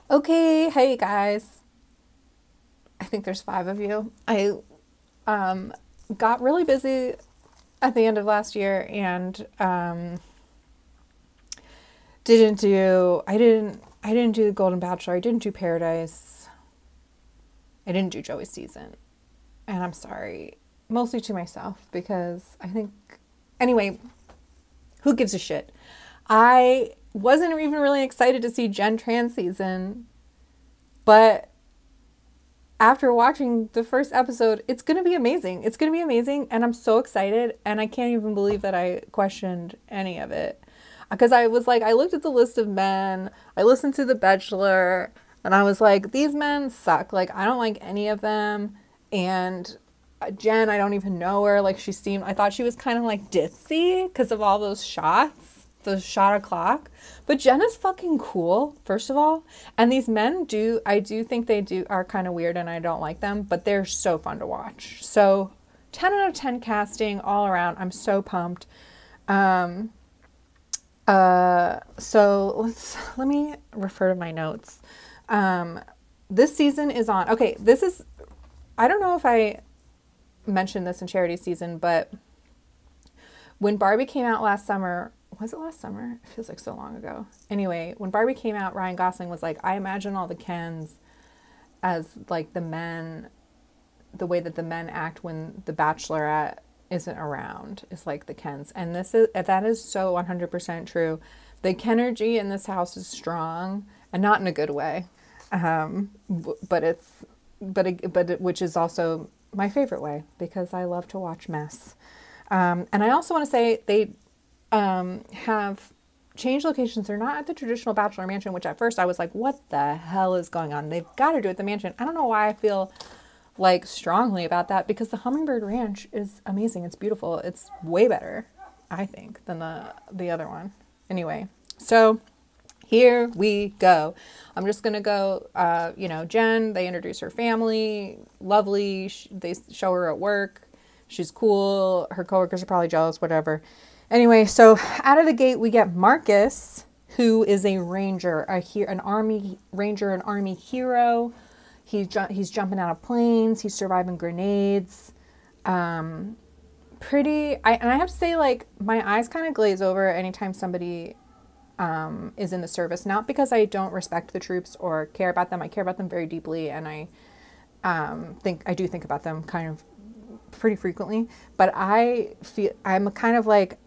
Okay, hey guys. I think there's 5 of you. I got really busy at the end of last year and I didn't do the Golden Bachelor. I didn't do Paradise. I didn't do Joey's season. And I'm sorry. Mostly to myself because I think anyway, who gives a shit? I wasn't even really excited to see Jenn Tran season, but after watching the first episode, it's going to be amazing. It's going to be amazing. And I'm so excited. And I can't even believe that I questioned any of it. Because I was like, I looked at the list of men, I listened to The Bachelor, and I was like, these men suck. Like, I don't like any of them. And Jen, I don't even know her. Like, I thought she was kind of like ditzy because of all those shots, those shot o'clock. But Jen is fucking cool, first of all. And these men I do think are kind of weird and I don't like them, but they're so fun to watch. So 10 out of 10 casting all around. I'm so pumped. So let me refer to my notes. This season is on, okay, I don't know if I mentioned this in Charity season, but when Barbie came out last summer, was it last summer? It feels like so long ago. Anyway, when Barbie came out, Ryan Gosling was like, I imagine all the Kens as like the way that the men act when the Bachelorette isn't around is like the Kens. And that is so 100% true. The Kenergy in this house is strong and not in a good way. Which is also my favorite way because I love to watch mess. And I also want to say they have changed locations. They're not at the traditional Bachelor mansion, which at first I was like, what the hell is going on? They've got to do it at the mansion. I don't know why I feel like strongly about that because the Hummingbird Ranch is amazing. It's beautiful. It's way better, I think, than the other one. Anyway, so here we go. I'm just going to go, Jen, they introduce her family. Lovely. They show her at work. She's cool. Her coworkers are probably jealous, whatever. Anyway, so out of the gate, we get Marcus, who is a ranger, an army ranger, an army hero. He's jumping out of planes. He's surviving grenades. And I have to say, like, my eyes kind of glaze over anytime somebody is in the service. Not because I don't respect the troops or care about them. I care about them very deeply, and I do think about them kind of pretty frequently. But I'm kind of like,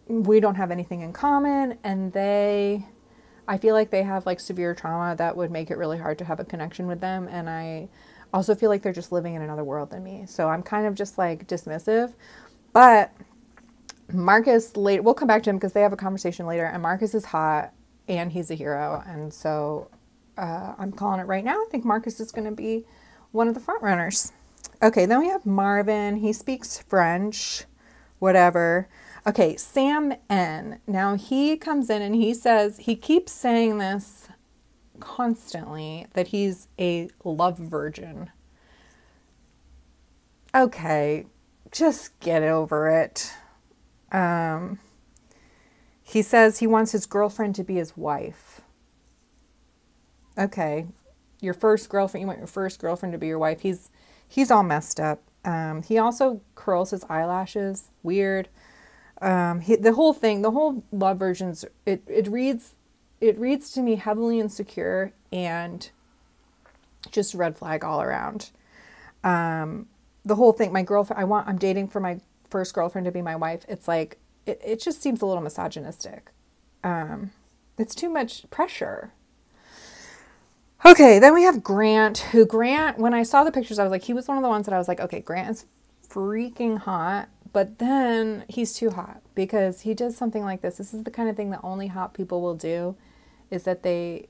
we don't have anything in common, and I feel like they have like severe trauma that would make it really hard to have a connection with them. And I also feel like they're just living in another world than me. So I'm kind of just like dismissive. But Marcus, we'll come back to him because they have a conversation later. And Marcus is hot and he's a hero. And so I'm calling it right now. I think Marcus is going to be one of the front runners. Okay, then we have Marvin. He speaks French, whatever. Okay, Sam N. Now he comes in and he keeps saying this constantly, that he's a love virgin. Okay, just get over it. He says he wants his girlfriend to be his wife. Okay, you want your first girlfriend to be your wife. He's all messed up. He also curls his eyelashes. Weird. The whole love versions, it reads to me heavily insecure and just red flag all around. The whole thing, I'm dating for my first girlfriend to be my wife. It's like, it just seems a little misogynistic. It's too much pressure. Okay, then we have Grant, when I saw the pictures, I was like, he was one of the ones that I was like, okay, Grant is freaking hot. But then he's too hot because he does something like this. This is the kind of thing that only hot people will do, is that they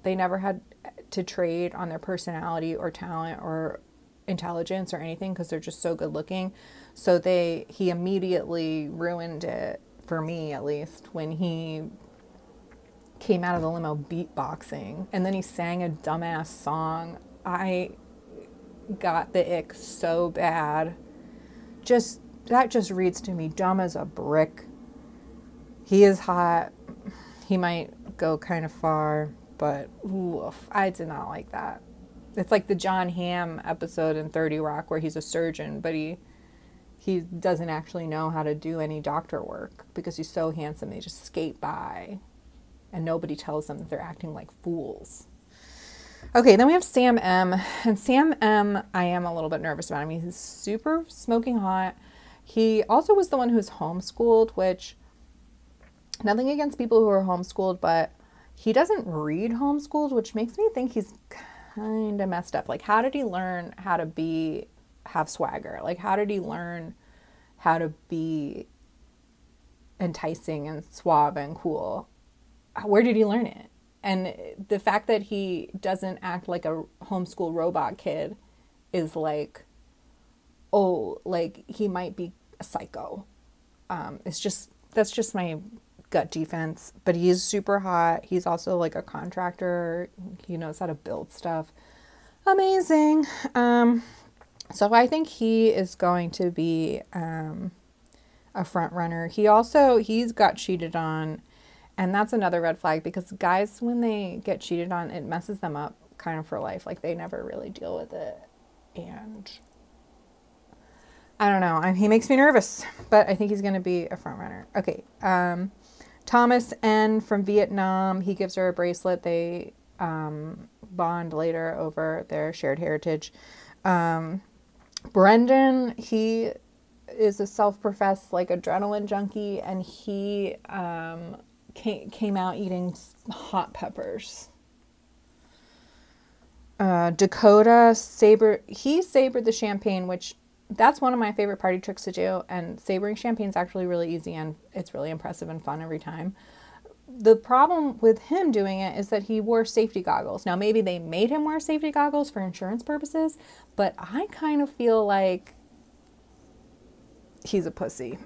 never had to trade on their personality or talent or intelligence or anything because they're just so good looking. So he immediately ruined it, for me at least, when he came out of the limo beatboxing and then he sang a dumbass song. I got the ick so bad. That just reads to me dumb as a brick. He is hot. He might go kind of far. but oof, I did not like that. It's like the John Hamm episode in 30 Rock where he's a surgeon, but he doesn't actually know how to do any doctor work because he's so handsome. They just skate by and nobody tells them that they're acting like fools. Okay, then we have Sam M. And Sam M, I am a little bit nervous about him. He's super smoking hot. He also was the one who was homeschooled, which, nothing against people who are homeschooled, but he doesn't read homeschooled, which makes me think he's kind of messed up. Like, how did he learn how to have swagger? Like, how did he learn how to be enticing and suave and cool? Where did he learn it? And the fact that he doesn't act like a homeschool robot kid is like, oh, like he might be a psycho. That's just my gut defense. But he is super hot. He's also like a contractor. He knows how to build stuff. Amazing. So I think he is going to be a front runner. He's got cheated on. And that's another red flag because guys, when they get cheated on, it messes them up kind of for life. Like they never really deal with it. And I don't know. He makes me nervous, but I think he's going to be a front runner. Okay. Thomas N. from Vietnam. He gives her a bracelet. They bond later over their shared heritage. Brendan, he is a self-professed like adrenaline junkie, and he came out eating hot peppers. Dakota sabered the champagne, which that's one of my favorite party tricks to do. And sabering champagne is actually really easy and it's really impressive and fun every time. The problem with him doing it is that he wore safety goggles. Now, maybe they made him wear safety goggles for insurance purposes, but I kind of feel like he's a pussy.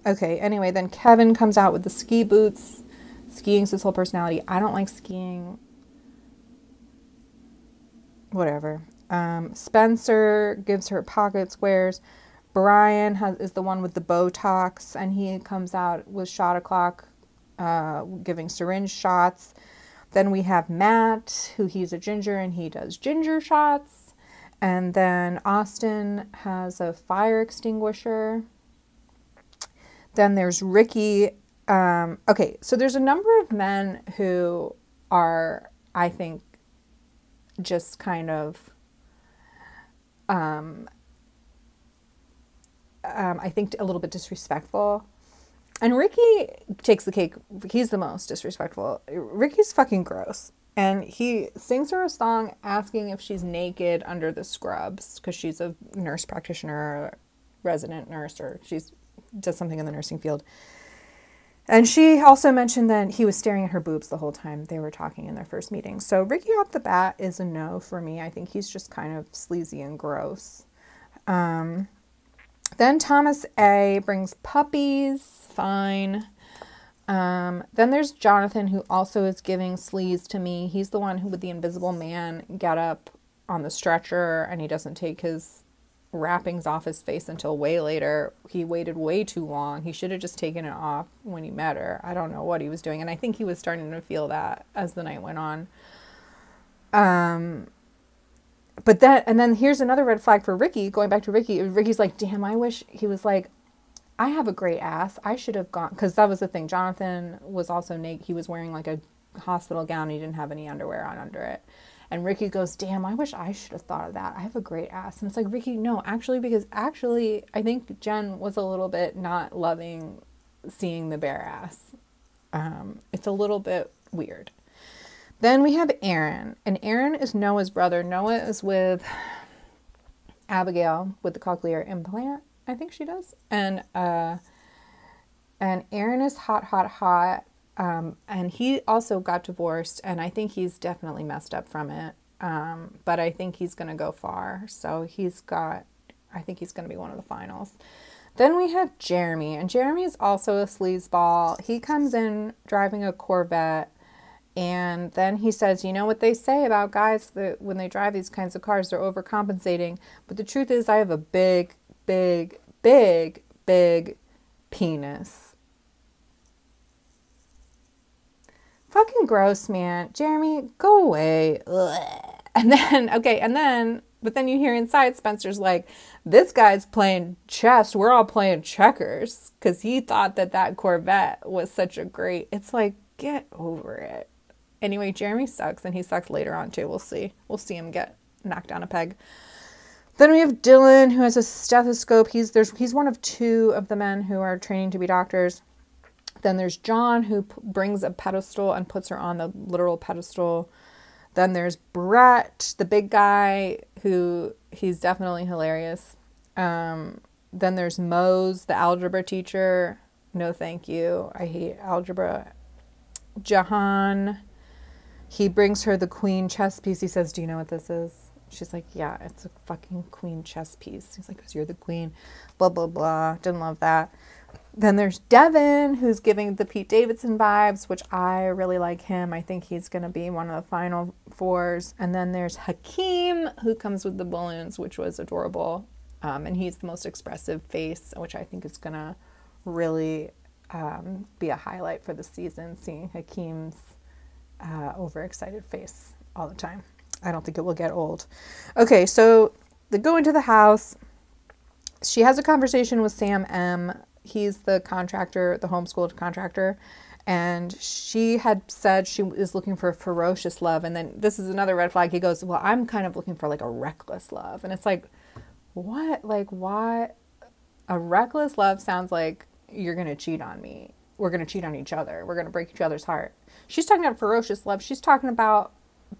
Okay, anyway, then Kevin comes out with the ski boots. Skiing's his whole personality. I don't like skiing. Whatever. Spencer gives her pocket squares. Brian is the one with the Botox, and he comes out with shot o'clock, giving syringe shots. Then we have Matt, he's a ginger, and he does ginger shots. And then Austin has a fire extinguisher. Then there's Ricky. Okay, so there's a number of men who are, I think, just kind of, I think a little bit disrespectful. And Ricky takes the cake. He's the most disrespectful. Ricky's fucking gross. And he sings her a song asking if she's naked under the scrubs because she's a nurse practitioner, resident nurse, or does something in the nursing field. And she also mentioned that he was staring at her boobs the whole time they were talking in their first meeting. So Ricky off the bat is a no for me. I think he's just kind of sleazy and gross. Then Thomas A. brings puppies. Fine. Then there's Jonathan, who also is giving sleaze to me. He's the one who with the invisible man get up on the stretcher, and he doesn't take his wrappings off his face until way later. He waited way too long. He should have just taken it off when he met her. I don't know what he was doing, and I think he was starting to feel that as the night went on. But then here's another red flag for Ricky. Going back to Ricky, Ricky's like, damn, I wish he was like, I have a great ass. I should have gone, because that was the thing. Jonathan was also naked. He was wearing like a hospital gown. He didn't have any underwear on under it. And Ricky goes, damn, I wish I should have thought of that. I have a great ass. And it's like, Ricky, no, because I think Jen was a little bit not loving seeing the bare ass. It's a little bit weird. Then we have Aaron. And Aaron is Noah's brother. Noah is with Abigail with the cochlear implant. I think she does. And Aaron is hot. And he also got divorced, and I think he's definitely messed up from it. But I think he's going to go far. So I think he's going to be one of the finals. Then we have Jeremy, and Jeremy is also a sleazeball. He comes in driving a Corvette, and then he says, you know what they say about guys that when they drive these kinds of cars, they're overcompensating. But the truth is I have a big, big, big, big penis. fucking gross, man. Jeremy, go away. Ugh. And then, but then you hear inside Spencer's like, this guy's playing chess. We're all playing checkers. Because he thought that Corvette was such a great, it's like, get over it. Anyway, Jeremy sucks, and he sucks later on too. We'll see. We'll see him get knocked down a peg. Then we have Dylan, who has a stethoscope. He's one of two of the men who are training to be doctors. Then there's John, who brings a pedestal and puts her on the literal pedestal. Then there's Brett, the big guy, who he's definitely hilarious. Then there's Mose, the algebra teacher. No, thank you. I hate algebra. Jahan, he brings her the queen chess piece. He says, do you know what this is? She's like, yeah, it's a fucking queen chess piece. He's like, because you're the queen. Blah, blah, blah. Didn't love that. Then there's Devin, who's giving the Pete Davidson vibes, which I really like him. I think he's going to be one of the final fours. And then there's Hakeem, who comes with the balloons, which was adorable. And he's the most expressive face, which I think is going to really be a highlight for the season, seeing Hakeem's overexcited face all the time. I don't think it will get old. Okay, so they go into the house. She has a conversation with Sam M. He's the contractor, the homeschooled contractor. And she had said she is looking for a ferocious love. And then this is another red flag. He goes, well, I'm kind of looking for like a reckless love. And it's like, what? Like, why? A reckless love sounds like you're going to cheat on me. We're going to cheat on each other. We're going to break each other's heart. She's talking about ferocious love. She's talking about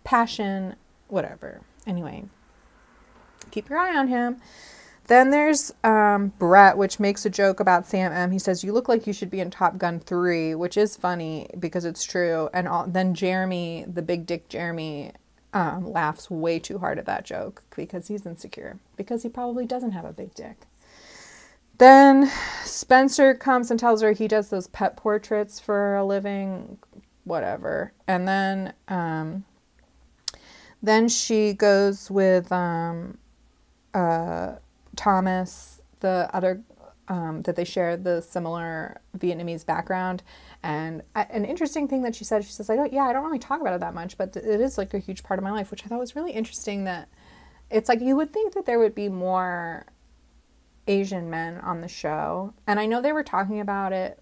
passion, whatever. Anyway, keep your eye on him. Then there's Brett, which makes a joke about Sam M. He says, you look like you should be in Top Gun 3, which is funny because it's true. And then Jeremy, the big dick Jeremy, laughs way too hard at that joke because he's insecure. Because he probably doesn't have a big dick. Then Spencer comes and tells her he does those pet portraits for a living, whatever. And then she goes with Thomas, the other, that they share the similar Vietnamese background. And an interesting thing that she says, I don't really talk about it that much, but it is like a huge part of my life, which I thought was really interesting. That it's like, you would think that there would be more Asian men on the show. And I know they were talking about it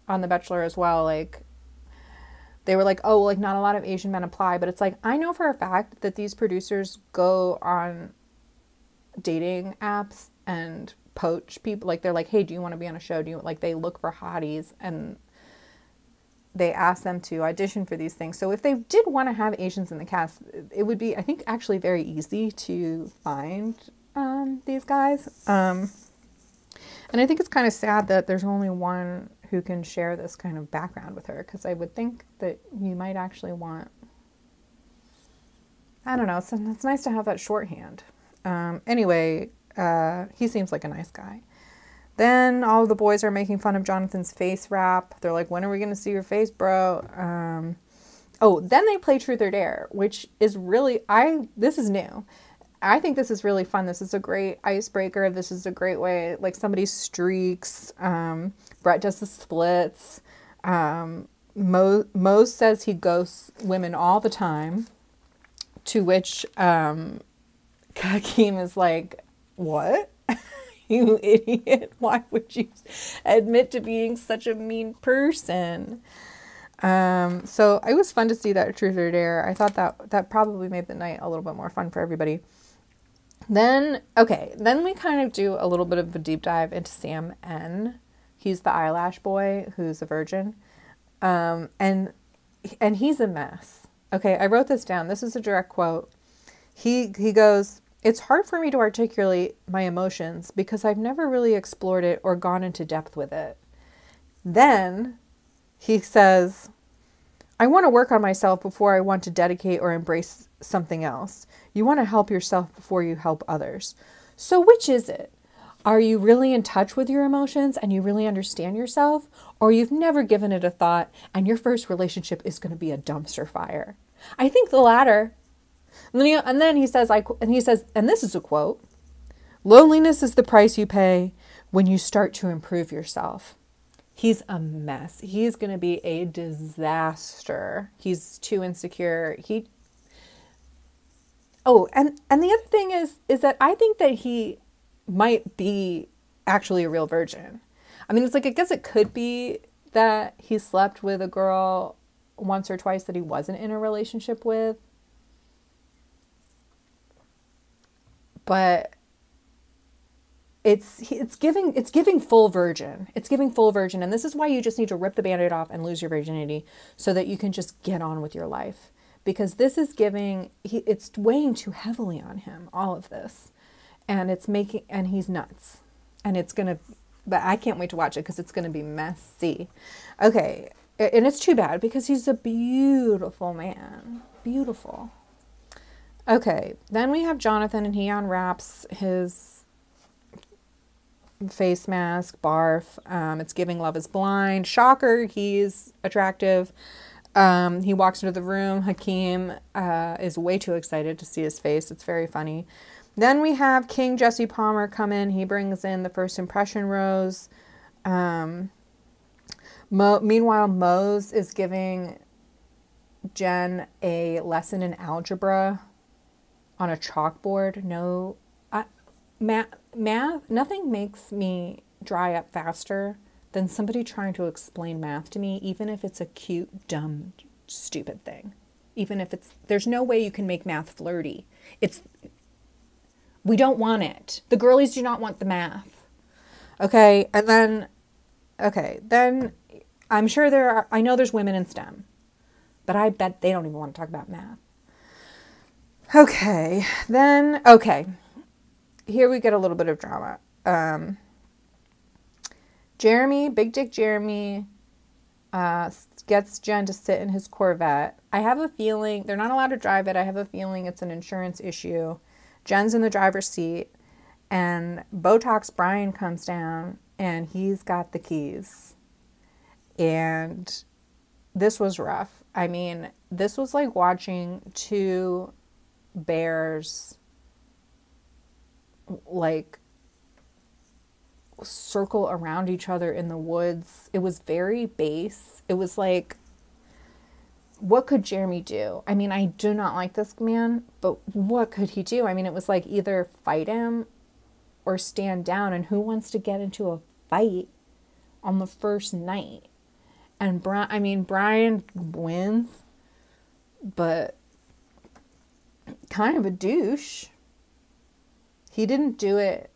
on The Bachelor as well. Like, they were like, oh, like not a lot of Asian men apply. But it's like, I know for a fact that these producers go on dating apps and poach people. Like, they're like, hey, do you want to be on a show? Like, they look for hotties and they ask them to audition for these things. So if they did want to have Asians in the cast, it would be, I think, actually very easy to find these guys. And I think it's kind of sad that there's only one who can share this kind of background with her, because I would think that you might actually want, I don't know, it's nice to have that shorthand. Anyway, he seems like a nice guy. Then all of the boys are making fun of Jonathan's face wrap. They're like, when are we going to see your face, bro? Then they play Truth or Dare, which is really, this is new. I think this is really fun. This is a great icebreaker. This is a great way, like somebody streaks. Brett does the splits. Mose says he ghosts women all the time, to which Hakeem is like, what? You idiot. Why would you admit to being such a mean person? So it was fun to see that Truth or Dare. I thought that probably made the night a little bit more fun for everybody. Then we kind of do a little bit of a deep dive into Sam N. He's the eyelash boy who's a virgin. And he's a mess. Okay, I wrote this down. This is a direct quote. He goes, it's hard for me to articulate my emotions because I've never really explored it or gone into depth with it. Then he says, I want to work on myself before I want to dedicate or embrace something else. You want to help yourself before you help others. So which is it? Are you really in touch with your emotions and you really understand yourself? Or you've never given it a thought and your first relationship is going to be a dumpster fire? I think the latter. And then he says, and this is a quote, loneliness is the price you pay when you start to improve yourself. He's a mess. He's going to be a disaster. He's too insecure. And the other thing is that I think that he might be actually a real virgin. I mean, it's like, I guess it could be that he slept with a girl once or twice that he wasn't in a relationship with. But it's giving full virgin. It's giving full virgin. And this is why you just need to rip the Band-Aid off and lose your virginity so that you can just get on with your life. Because this is it's weighing too heavily on him, all of this. And and he's nuts. And but I can't wait to watch it because it's going to be messy. Okay. And it's too bad because he's a beautiful man. Beautiful. Okay. Then we have Jonathan, and he unwraps his face mask, barf. It's giving Love is Blind. Shocker. He's attractive. He walks into the room. Hakeem is way too excited to see his face. It's very funny. Then we have King Jesse Palmer come in. He brings in the first impression rose. Meanwhile, Mose is giving Jenn a lesson in algebra on a chalkboard. Math, nothing makes me dry up faster than somebody trying to explain math to me, even if it's a cute, dumb, stupid thing. Even if there's no way you can make math flirty. We don't want it. The girlies do not want the math. Okay, and then I'm sure I know there's women in STEM, but I bet they don't even want to talk about math. Okay, here we get a little bit of drama. Jeremy, Big Dick Jeremy, gets Jenn to sit in his Corvette. I have a feeling they're not allowed to drive it. I have a feeling it's an insurance issue. Jen's in the driver's seat, and Botox Brian comes down, and he's got the keys. And this was rough. I mean, this was like watching two bears like circle around each other in the woods. It was very base. It was like, what could Jeremy do? I mean, I do not like this man, but what could he do? I mean, it was like either fight him or stand down, and who wants to get into a fight on the first night? And Brian wins, but kind of a douche. He didn't do it.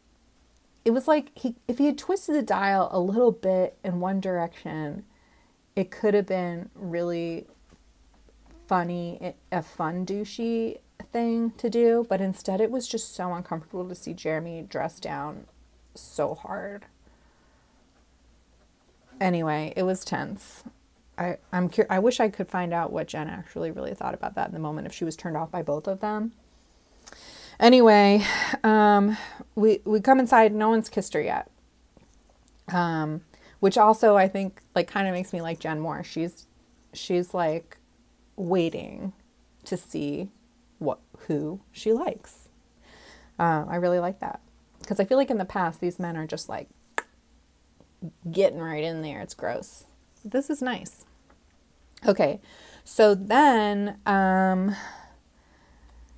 It was like if he had twisted the dial a little bit in one direction, it could have been really funny, a fun douchey thing to do, but instead it was just so uncomfortable to see Jeremy dress down so hard. Anyway, it was tense. I wish I could find out what Jenn actually really thought about that in the moment, if she was turned off by both of them. Anyway, we come inside. No one's kissed her yet, which also I think like kind of makes me like Jenn more. She's like waiting to see who she likes. I really like that, because I feel like in the past these men are just like getting right in there. It's gross. This is nice. Okay, so then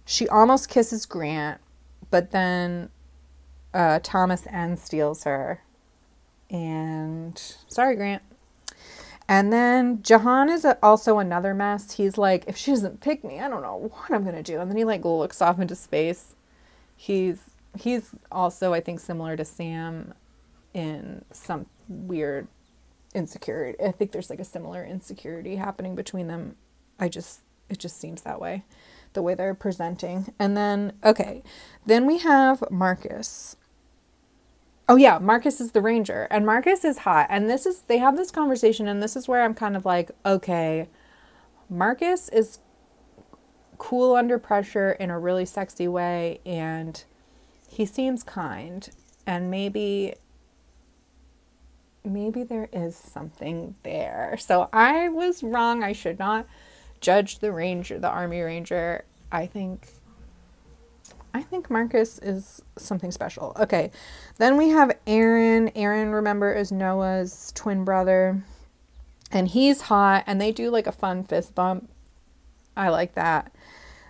she almost kisses Grant, but then Thomas N steals her. And sorry, Grant. And then Jahan is also another mess. He's like, if she doesn't pick me, I don't know what I'm going to do. And then he like looks off into space. He's also, I think, similar to Sam in some weird insecurity. I think there's like a similar insecurity happening between them. It just seems that way, the way they're presenting. And then, okay, then we have Marcus. Oh yeah, Marcus is the ranger, and Marcus is hot. And they have this conversation, and this is where I'm kind of like, okay, Marcus is cool under pressure in a really sexy way, and he seems kind, and maybe there is something there. So I was wrong. I should not judge the army ranger. I think I think Marcus is something special. Okay, then we have Aaron. Aaron, remember, is Noah's twin brother. And he's hot, and they do like a fun fist bump. I like that.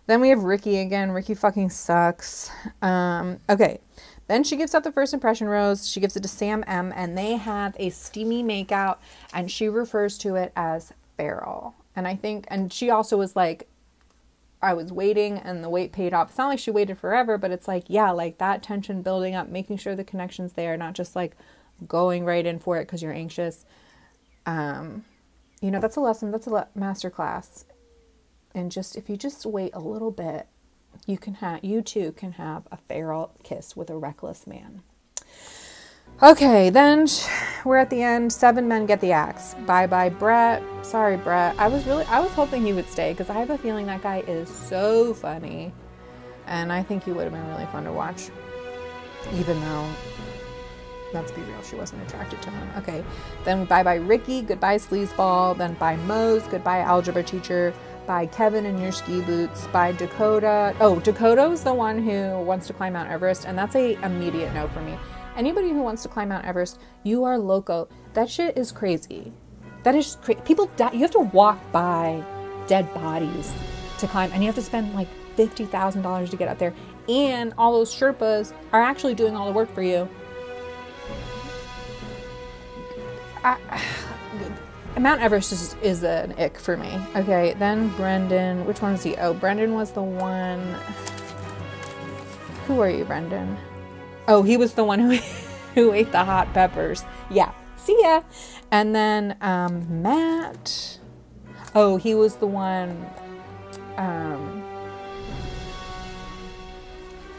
Then we have Ricky again. Ricky fucking sucks. Okay, then she gives out the first impression rose. She gives it to Sam M, and they have a steamy makeout, and she refers to it as feral. And I think, and she also was like, I was waiting and the wait paid off. It's not like she waited forever, but it's like, yeah, like that tension building up, making sure the connection's there, not just like going right in for it because you're anxious. You know, that's a lesson, that's a master class. And just, if you just wait a little bit, you too can have a feral kiss with a reckless man. Okay, then we're at the end. 7 men get the axe. Bye-bye, Brett. Sorry, Brett. I was hoping he would stay because I have a feeling that guy is so funny. And I think he would have been really fun to watch. Even though, let's be real, she wasn't attracted to him. Okay, then bye-bye Ricky, goodbye sleazeball, then bye Mose, goodbye algebra teacher, bye Kevin in your ski boots, bye Dakota. Oh, Dakota's the one who wants to climb Mount Everest, and that's a immediate no for me. Anybody who wants to climb Mount Everest, you are loco. That shit is crazy. That is crazy. People die. You have to walk by dead bodies to climb, and you have to spend like $50,000 to get out there, and all those Sherpas are actually doing all the work for you. Mount Everest is an ick for me. Okay, then Brendan. Which one is he? Oh, Brendan was the one. Who are you, Brendan? Oh, he was the one who ate the hot peppers. Yeah, see ya. And then Matt. Oh, he was the one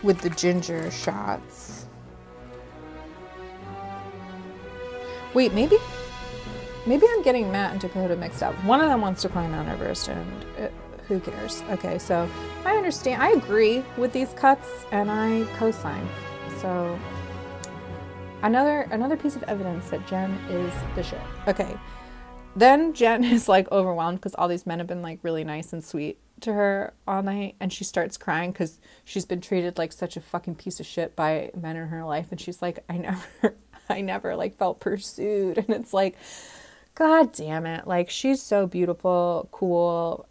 with the ginger shots. Wait, maybe I'm getting Matt and Dakota mixed up. One of them wants to climb Mount Everest, and who cares? Okay, so I understand. I agree with these cuts, and I co-sign. So another piece of evidence that Jen is the shit. Okay, then Jen is like overwhelmed because all these men have been like really nice and sweet to her all night, and she starts crying because she's been treated like such a fucking piece of shit by men in her life, and she's like, I never like felt pursued. And it's like, God damn it. Like, she's so beautiful, cool.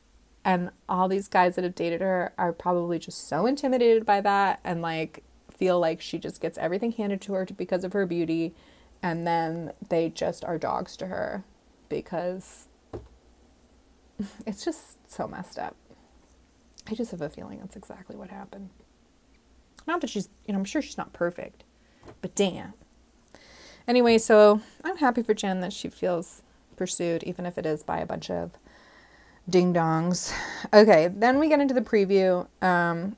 And all these guys that have dated her are probably just so intimidated by that and like feel like she just gets everything handed to her because of her beauty. And then they just are dogs to her because it's just so messed up. I just have a feeling that's exactly what happened. Not that she's, I'm sure she's not perfect, but damn. Anyway, so I'm happy for Jen that she feels pursued, even if it is by a bunch of ding-dongs. Okay, then we get into the preview.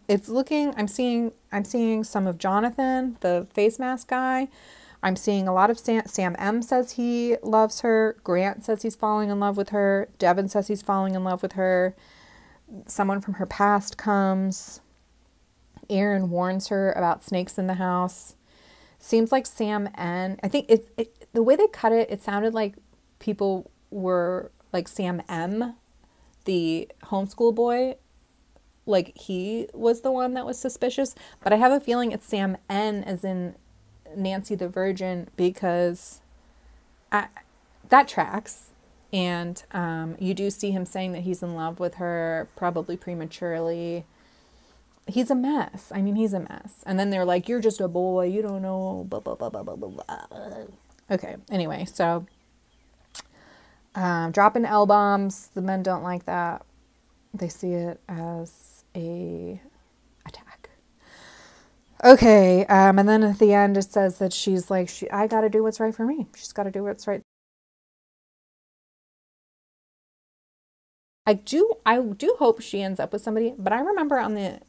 It's looking, I'm seeing some of Jonathan, the face mask guy. I'm seeing a lot of Sam M says he loves her. Grant says he's falling in love with her. Devin says he's falling in love with her. Someone from her past comes. Aaron warns her about snakes in the house. Seems like Sam N. I think the way they cut it, it sounded like people were like Sam M, the homeschool boy, like he was the one that was suspicious. But I have a feeling it's Sam N as in Nancy the Virgin, because that tracks. And you do see him saying that he's in love with her, probably prematurely. He's a mess. I mean, he's a mess. And then they're like, you're just a boy. You don't know. Blah, blah, blah, blah, blah, blah. Okay. Anyway, so dropping L-bombs. The men don't like that. They see it as a attack. Okay. And then at the end, it says that she's like, I got to do what's right for me. She's got to do what's right. I do hope she ends up with somebody, but I remember on the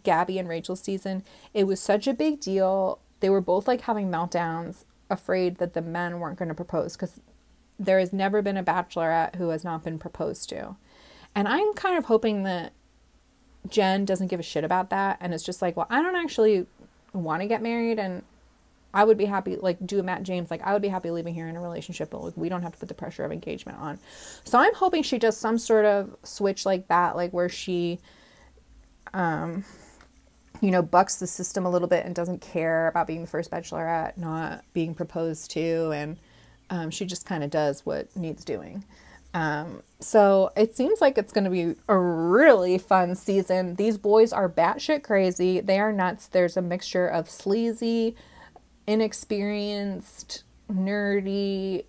Gabby and Rachel season, it was such a big deal. They were both like having meltdowns, afraid that the men weren't going to propose, because there has never been a bachelorette who has not been proposed to. And I'm kind of hoping that Jen doesn't give a shit about that, and it's just like, well, I don't actually want to get married, and I would be happy, like, do a Matt James, like, I would be happy living here in a relationship, but like, we don't have to put the pressure of engagement on. So I'm hoping she does some sort of switch like that, like where she you know, bucks the system a little bit and doesn't care about being the first Bachelorette, not being proposed to, and she just kind of does what needs doing. So it seems like it's going to be a really fun season. These boys are batshit crazy. They are nuts. There's a mixture of sleazy, inexperienced, nerdy,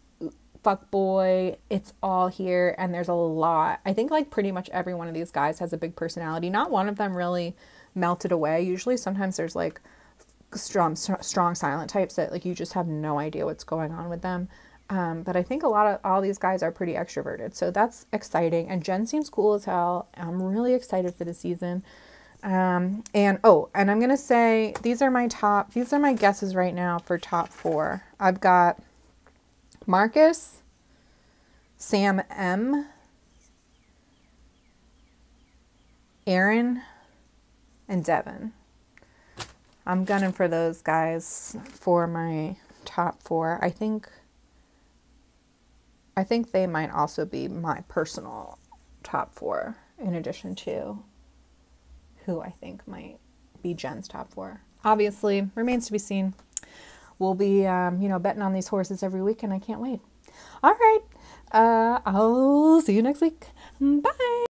fuckboy. It's all here, and there's a lot. I think like pretty much every one of these guys has a big personality. Not one of them really melted away. Usually sometimes there's like strong silent types that like you just have no idea what's going on with them. But I think all these guys are pretty extroverted, so that's exciting. And Jenn seems cool as hell. I'm really excited for the season. And I'm gonna say these are my guesses right now for top 4. I've got Marcus, Sam M, Aaron, and Devin. I'm gunning for those guys for my top 4. I think they might also be my personal top 4, in addition to who I think might be Jenn's top 4. Obviously, remains to be seen. We'll be, betting on these horses every week, and I can't wait. All right. I'll see you next week. Bye.